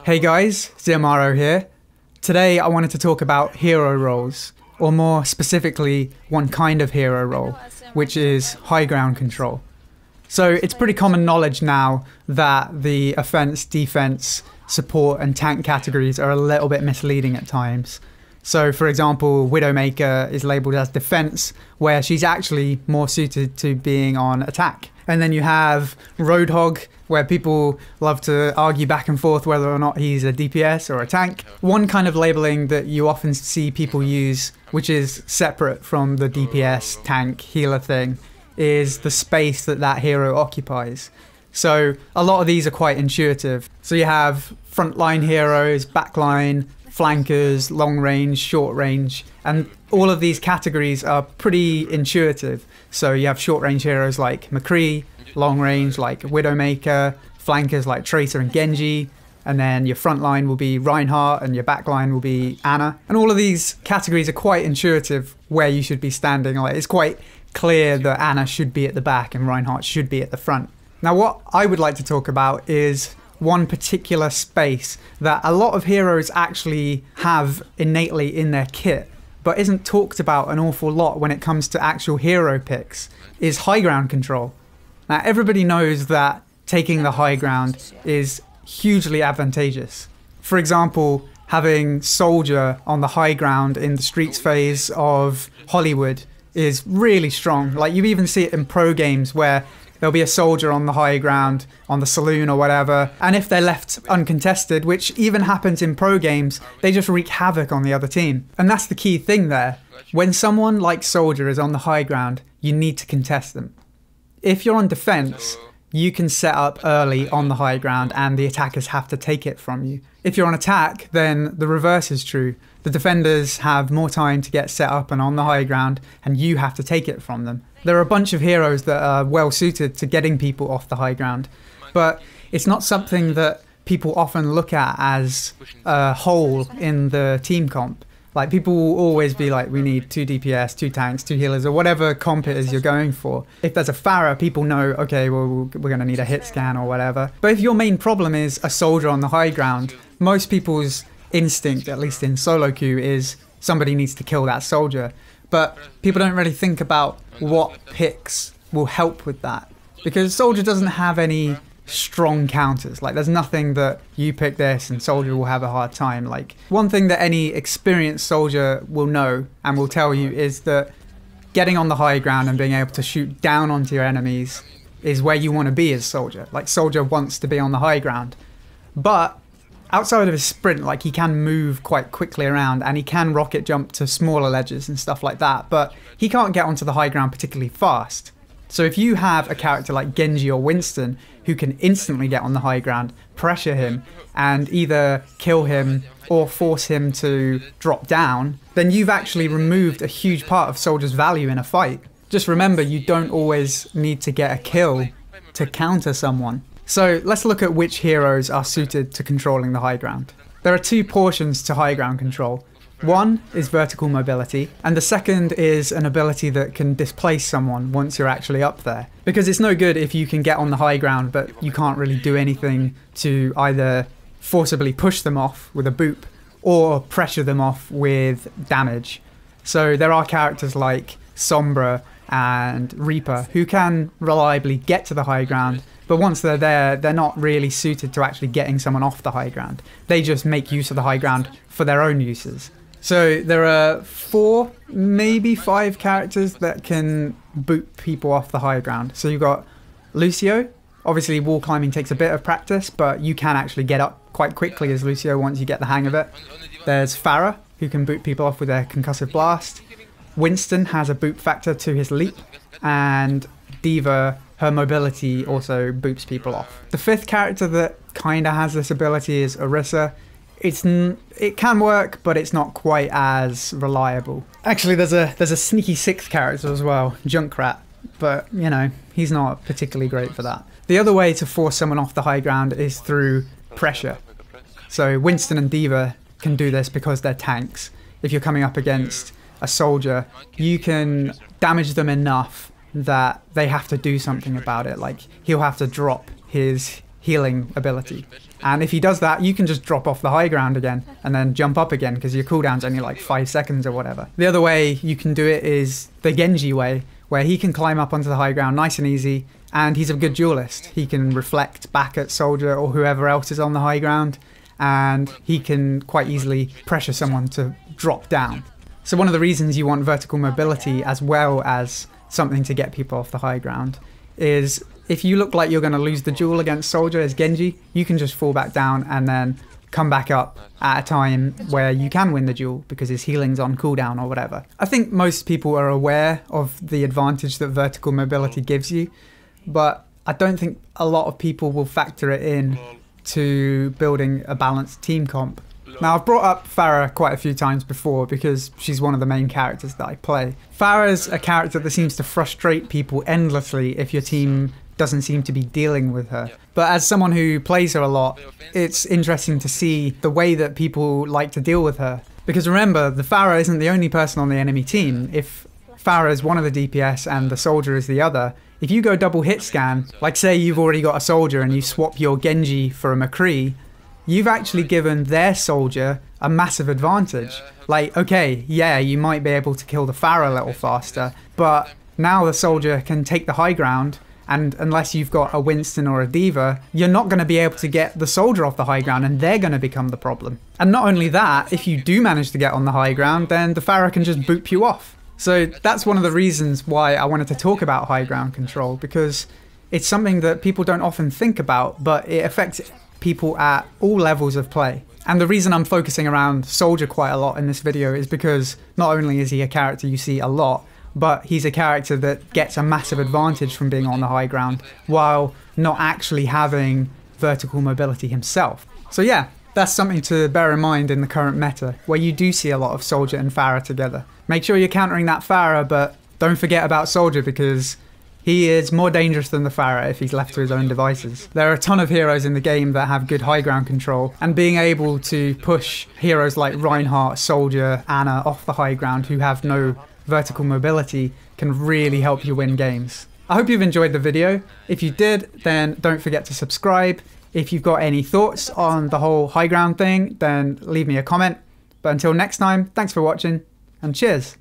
Hey guys, Ziamaro here. Today I wanted to talk about hero roles, or more specifically, one kind of hero role, which is high ground control. So it's pretty common knowledge now that the offense, defense, support and tank categories are a little bit misleading at times. So for example, Widowmaker is labeled as defense, where she's actually more suited to being on attack. And then you have Roadhog, where people love to argue back and forth whether or not he's a DPS or a tank. One kind of labeling that you often see people use, which is separate from the DPS, tank, healer thing, is the space that that hero occupies. So a lot of these are quite intuitive. So you have frontline heroes, backline, flankers, long range, short range, and all of these categories are pretty intuitive. So you have short range heroes like McCree, long range like Widowmaker, flankers like Tracer and Genji, and then your front line will be Reinhardt and your back line will be Ana. And all of these categories are quite intuitive where you should be standing. Like, it's quite clear that Ana should be at the back and Reinhardt should be at the front. Now what I would like to talk about is one particular space that a lot of heroes actually have innately in their kit, but isn't talked about an awful lot when it comes to actual hero picks, is high ground control. Now everybody knows that taking the high ground is hugely advantageous. For example, having Soldier on the high ground in the streets phase of Hollywood is really strong. Like, you even see it in pro games where there'll be a soldier on the high ground, on the saloon or whatever, and if they're left uncontested, which even happens in pro games, they just wreak havoc on the other team. And that's the key thing there. When someone like Soldier is on the high ground, you need to contest them. If you're on defense, you can set up early on the high ground and the attackers have to take it from you. If you're on attack, then the reverse is true. The defenders have more time to get set up and on the high ground, and you have to take it from them. There are a bunch of heroes that are well suited to getting people off the high ground, but it's not something that people often look at as a whole in the team comp. Like, people will always be like, we need 2 DPS, 2 tanks, 2 healers, or whatever comp it is you're going for. If there's a Pharah, people know, okay, well, we're going to need a hit scan or whatever. But if your main problem is a soldier on the high ground, most people's instinct, at least in solo queue, is somebody needs to kill that soldier. But people don't really think about what picks will help with that, because soldier doesn't have any strong counters. Like, there's nothing that you pick this and soldier will have a hard time. Like, one thing that any experienced soldier will know and will tell you is that getting on the high ground and being able to shoot down onto your enemies is where you want to be as soldier. Like, soldier wants to be on the high ground, but outside of his sprint, like, he can move quite quickly around and he can rocket jump to smaller ledges and stuff like that, but he can't get onto the high ground particularly fast. So if you have a character like Genji or Winston who can instantly get on the high ground, pressure him, and either kill him or force him to drop down, then you've actually removed a huge part of Soldier's value in a fight. Just remember, you don't always need to get a kill to counter someone. So let's look at which heroes are suited to controlling the high ground. There are 2 portions to high ground control. One is vertical mobility, and the second is an ability that can displace someone once you're actually up there. Because it's no good if you can get on the high ground, but you can't really do anything to either forcibly push them off with a boop or pressure them off with damage. So there are characters like Sombra and Reaper who can reliably get to the high ground, but once they're there, they're not really suited to actually getting someone off the high ground. They just make use of the high ground for their own uses. So there are 4, maybe 5 characters that can boot people off the high ground. So you've got Lucio. Obviously wall climbing takes a bit of practice, but you can actually get up quite quickly as Lucio once you get the hang of it. There's Pharah, who can boot people off with their concussive blast. Winston has a boot factor to his leap, and D.Va, her mobility also boops people off. The 5th character that kinda has this ability is Orisa. It can work, but it's not quite as reliable. Actually, there's a sneaky 6th character as well, Junkrat, but you know, he's not particularly great for that. The other way to force someone off the high ground is through pressure. So Winston and D.Va can do this because they're tanks. If you're coming up against a soldier, you can damage them enough that they have to do something about it. Like, he'll have to drop his healing ability. And if he does that, you can just drop off the high ground again and then jump up again because your cooldown's only like 5 seconds or whatever. The other way you can do it is the Genji way, where he can climb up onto the high ground nice and easy, and he's a good duelist. He can reflect back at Soldier or whoever else is on the high ground, and he can quite easily pressure someone to drop down. So one of the reasons you want vertical mobility as well as something to get people off the high ground is if you look like you're going to lose the duel against Soldier as Genji, you can just fall back down and then come back up at a time where you can win the duel because his healing's on cooldown or whatever. I think most people are aware of the advantage that vertical mobility gives you, but I don't think a lot of people will factor it in to building a balanced team comp. Now, I've brought up Pharah quite a few times before because she's one of the main characters that I play. Pharah's a character that seems to frustrate people endlessly if your team doesn't seem to be dealing with her. But as someone who plays her a lot, it's interesting to see the way that people like to deal with her. Because remember, the Pharah isn't the only person on the enemy team. If Pharah is one of the DPS and the Soldier is the other, if you go double hit scan, like say you've already got a Soldier and you swap your Genji for a McCree, you've actually given their Soldier a massive advantage. Like, okay, yeah, you might be able to kill the Pharah a little faster, but now the Soldier can take the high ground, and unless you've got a Winston or a D.Va, you're not going to be able to get the Soldier off the high ground, and they're going to become the problem. And not only that, if you do manage to get on the high ground, then the Pharah can just boop you off. So that's one of the reasons why I wanted to talk about high ground control, because it's something that people don't often think about, but it affects people at all levels of play. And the reason I'm focusing around Soldier quite a lot in this video is because not only is he a character you see a lot, but he's a character that gets a massive advantage from being on the high ground while not actually having vertical mobility himself. So yeah, that's something to bear in mind in the current meta, where you do see a lot of Soldier and Pharah together. Make sure you're countering that Pharah, but don't forget about Soldier because he is more dangerous than the Pharah if he's left to his own devices. There are a ton of heroes in the game that have good high ground control, and being able to push heroes like Reinhardt, Soldier, Ana off the high ground who have no vertical mobility can really help you win games. I hope you've enjoyed the video. If you did, then don't forget to subscribe. If you've got any thoughts on the whole high ground thing, then leave me a comment. But until next time, thanks for watching, and cheers!